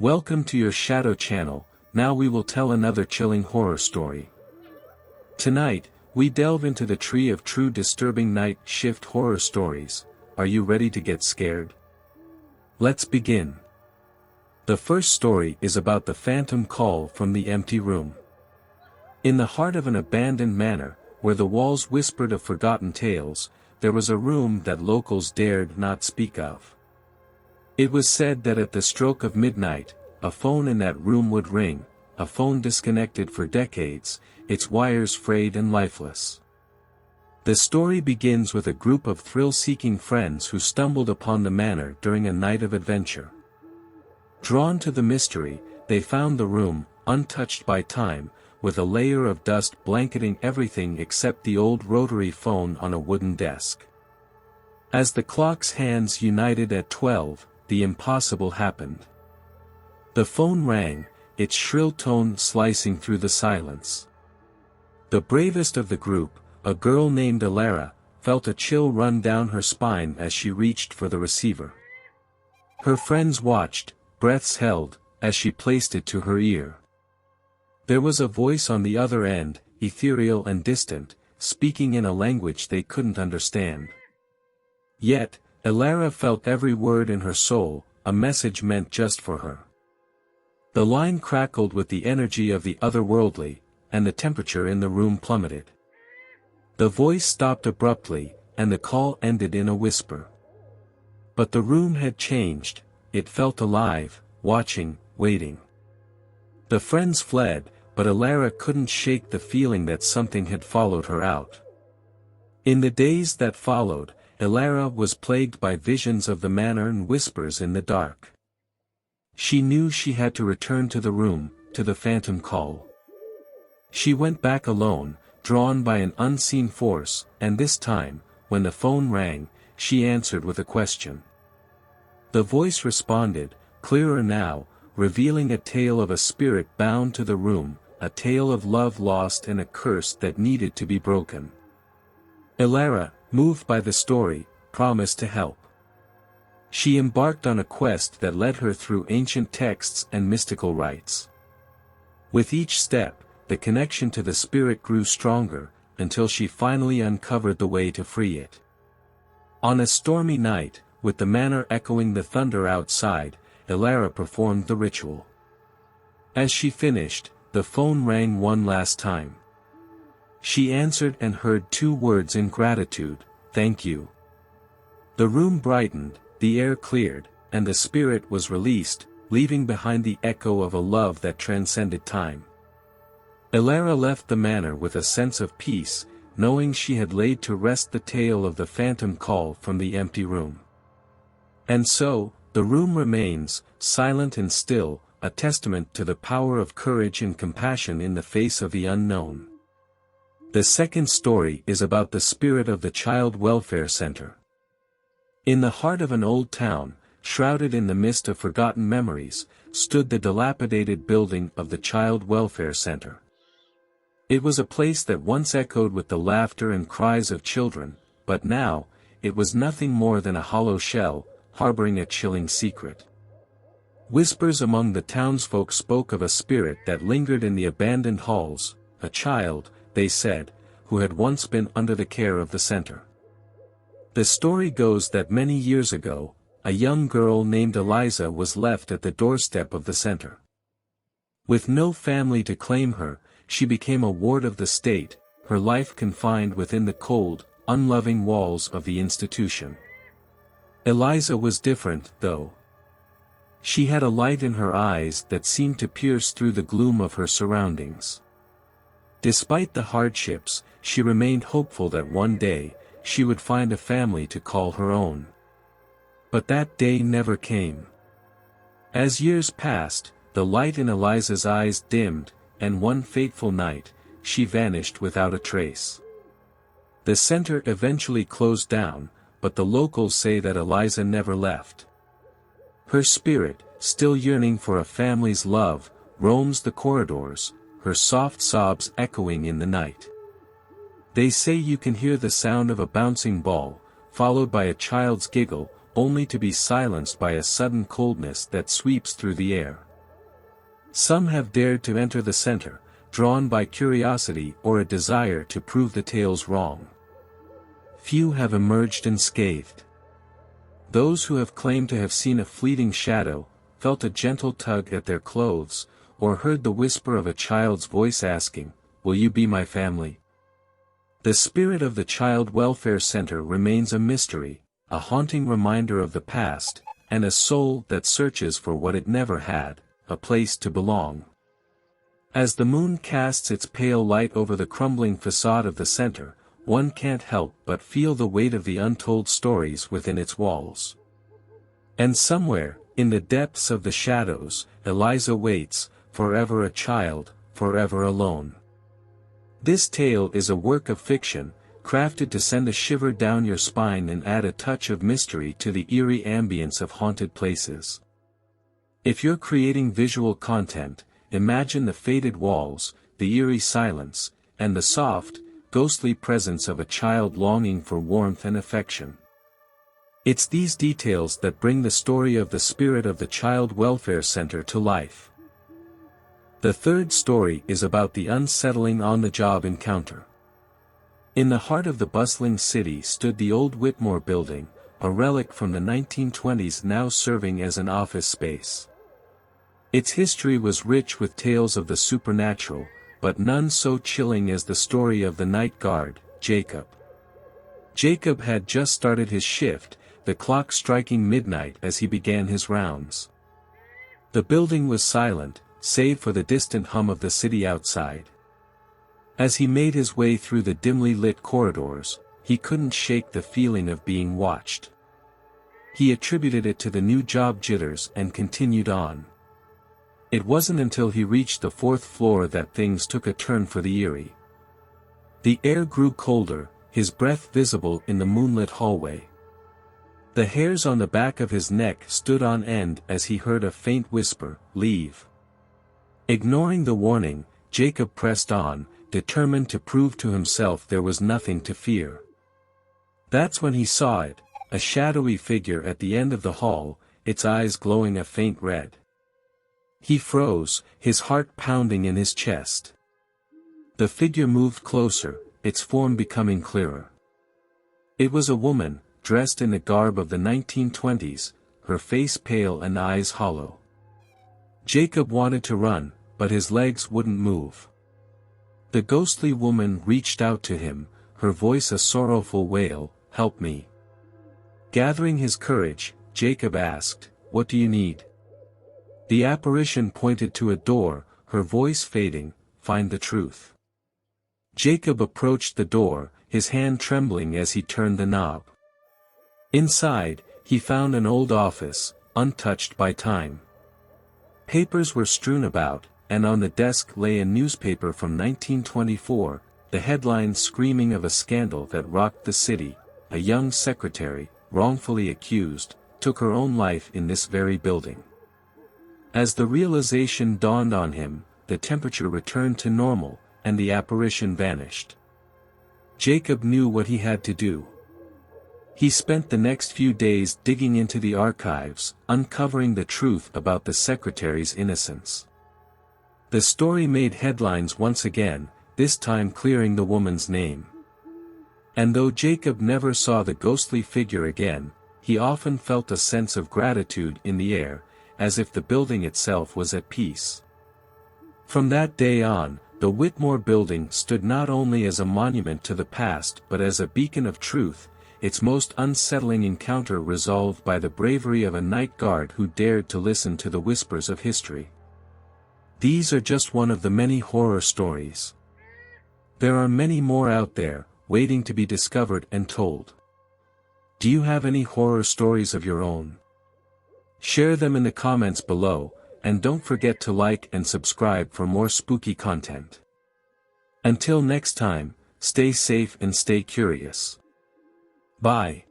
Welcome to your Shadow channel. Now we will tell another chilling horror story. Tonight, we delve into the tree of true disturbing night shift horror stories. Are you ready to get scared? Let's begin. The first story is about the phantom call from the empty room. In the heart of an abandoned manor, where the walls whispered of forgotten tales, there was a room that locals dared not speak of. It was said that at the stroke of midnight, a phone in that room would ring, a phone disconnected for decades, its wires frayed and lifeless. The story begins with a group of thrill-seeking friends who stumbled upon the manor during a night of adventure. Drawn to the mystery, they found the room, untouched by time, with a layer of dust blanketing everything except the old rotary phone on a wooden desk. As the clock's hands united at 12, the impossible happened. The phone rang, its shrill tone slicing through the silence. The bravest of the group, a girl named Alara, felt a chill run down her spine as she reached for the receiver. Her friends watched, breaths held, as she placed it to her ear. There was a voice on the other end, ethereal and distant, speaking in a language they couldn't understand. Yet, Alara felt every word in her soul, a message meant just for her. The line crackled with the energy of the otherworldly, and the temperature in the room plummeted. The voice stopped abruptly, and the call ended in a whisper. But the room had changed, it felt alive, watching, waiting. The friends fled, but Alara couldn't shake the feeling that something had followed her out. In the days that followed, Alara was plagued by visions of the manor and whispers in the dark. She knew she had to return to the room, to the phantom call. She went back alone, drawn by an unseen force, and this time, when the phone rang, she answered with a question. The voice responded, clearer now, revealing a tale of a spirit bound to the room, a tale of love lost and a curse that needed to be broken. Alara, moved by the story, promised to help. She embarked on a quest that led her through ancient texts and mystical rites. With each step, the connection to the spirit grew stronger, until she finally uncovered the way to free it. On a stormy night, with the manor echoing the thunder outside, Alara performed the ritual. As she finished, the phone rang one last time. She answered and heard two words in gratitude, "Thank you." The room brightened, the air cleared, and the spirit was released, leaving behind the echo of a love that transcended time. Alara left the manor with a sense of peace, knowing she had laid to rest the tale of the phantom call from the empty room. And so, the room remains, silent and still, a testament to the power of courage and compassion in the face of the unknown. The second story is about the spirit of the Child Welfare Center. In the heart of an old town, shrouded in the mist of forgotten memories, stood the dilapidated building of the Child Welfare Center. It was a place that once echoed with the laughter and cries of children, but now, it was nothing more than a hollow shell, harboring a chilling secret. Whispers among the townsfolk spoke of a spirit that lingered in the abandoned halls, a child, they said, who had once been under the care of the center. The story goes that many years ago, a young girl named Eliza was left at the doorstep of the center. With no family to claim her, she became a ward of the state, her life confined within the cold, unloving walls of the institution. Eliza was different, though. She had a light in her eyes that seemed to pierce through the gloom of her surroundings. Despite the hardships, she remained hopeful that one day, she would find a family to call her own. But that day never came. As years passed, the light in Eliza's eyes dimmed, and one fateful night, she vanished without a trace. The center eventually closed down, but the locals say that Eliza never left. Her spirit, still yearning for a family's love, roams the corridors, her soft sobs echoing in the night. They say you can hear the sound of a bouncing ball, followed by a child's giggle, only to be silenced by a sudden coldness that sweeps through the air. Some have dared to enter the center, drawn by curiosity or a desire to prove the tales wrong. Few have emerged unscathed. Those who have claimed to have seen a fleeting shadow, felt a gentle tug at their clothes, or heard the whisper of a child's voice asking, "Will you be my family?" The spirit of the Child Welfare Center remains a mystery, a haunting reminder of the past, and a soul that searches for what it never had, a place to belong. As the moon casts its pale light over the crumbling facade of the center, one can't help but feel the weight of the untold stories within its walls. And somewhere, in the depths of the shadows, Eliza waits, forever a child, forever alone. This tale is a work of fiction, crafted to send a shiver down your spine and add a touch of mystery to the eerie ambience of haunted places. If you're creating visual content, imagine the faded walls, the eerie silence, and the soft, ghostly presence of a child longing for warmth and affection. It's these details that bring the story of the spirit of the Child Welfare Center to life. The third story is about the unsettling on-the-job encounter. In the heart of the bustling city stood the old Whitmore building, a relic from the 1920s now serving as an office space. Its history was rich with tales of the supernatural, but none so chilling as the story of the night guard, Jacob. Jacob had just started his shift, the clock striking midnight as he began his rounds. The building was silent, save for the distant hum of the city outside. As he made his way through the dimly lit corridors, he couldn't shake the feeling of being watched. He attributed it to the new job jitters and continued on. It wasn't until he reached the fourth floor that things took a turn for the eerie. The air grew colder, his breath visible in the moonlit hallway. The hairs on the back of his neck stood on end as he heard a faint whisper, "Leave." Ignoring the warning, Jacob pressed on, determined to prove to himself there was nothing to fear. That's when he saw it, a shadowy figure at the end of the hall, its eyes glowing a faint red. He froze, his heart pounding in his chest. The figure moved closer, its form becoming clearer. It was a woman, dressed in the garb of the 1920s, her face pale and eyes hollow. Jacob wanted to run, but his legs wouldn't move. The ghostly woman reached out to him, her voice a sorrowful wail, "Help me." Gathering his courage, Jacob asked, "What do you need?" The apparition pointed to a door, her voice fading, "Find the truth." Jacob approached the door, his hand trembling as he turned the knob. Inside, he found an old office, untouched by time. Papers were strewn about, and on the desk lay a newspaper from 1924, the headline screaming of a scandal that rocked the city. A young secretary, wrongfully accused, took her own life in this very building. As the realization dawned on him, the temperature returned to normal, and the apparition vanished. Jacob knew what he had to do. He spent the next few days digging into the archives, uncovering the truth about the secretary's innocence. The story made headlines once again, this time clearing the woman's name. And though Jacob never saw the ghostly figure again, he often felt a sense of gratitude in the air, as if the building itself was at peace. From that day on, the Whitmore building stood not only as a monument to the past but as a beacon of truth, its most unsettling encounter resolved by the bravery of a night guard who dared to listen to the whispers of history. These are just one of the many horror stories. There are many more out there, waiting to be discovered and told. Do you have any horror stories of your own? Share them in the comments below, and don't forget to like and subscribe for more spooky content. Until next time, stay safe and stay curious. Bye.